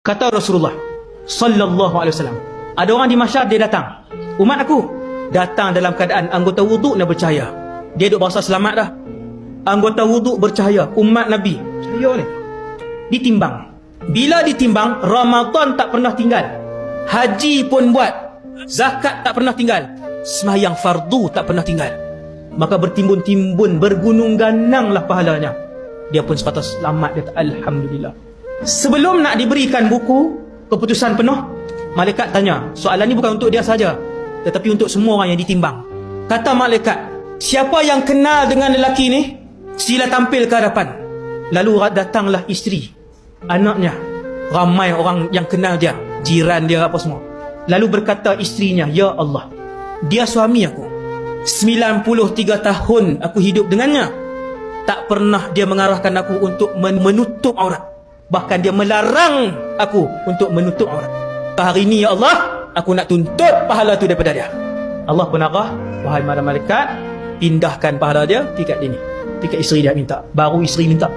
Kata Rasulullah sallallahu alaihi wasallam, ada orang di mahsyar, dia datang, umat aku datang dalam keadaan anggota wuduk dan bercahaya. Dia duk berasa selamat dah. Anggota wuduk bercahaya, umat Nabi cahaya ni. Ditimbang. Bila ditimbang, Ramadan tak pernah tinggal, haji pun buat, zakat tak pernah tinggal, sembahyang fardu tak pernah tinggal. Maka bertimbun-timbun, bergunung gananglah pahalanya. Dia pun sepatas selamat, dia kata alhamdulillah. Sebelum nak diberikan buku keputusan penuh, malaikat tanya, soalan ni bukan untuk dia saja, tetapi untuk semua orang yang ditimbang. Kata malaikat, siapa yang kenal dengan lelaki ni, sila tampil ke hadapan. Lalu datanglah isteri, anaknya, ramai orang yang kenal dia, jiran dia apa semua. Lalu berkata isterinya, ya Allah, dia suami aku, 93 tahun aku hidup dengannya, tak pernah dia mengarahkan aku untuk menutup aurat. Bahkan dia melarang aku untuk menutup aurat. Hari ini ya Allah, aku nak tuntut pahala tu daripada dia. Allah pun arah, wahai malaikat, pindahkan pahala dia, pergi kat dia ni, pergi kat isteri dia minta. Baru isteri minta,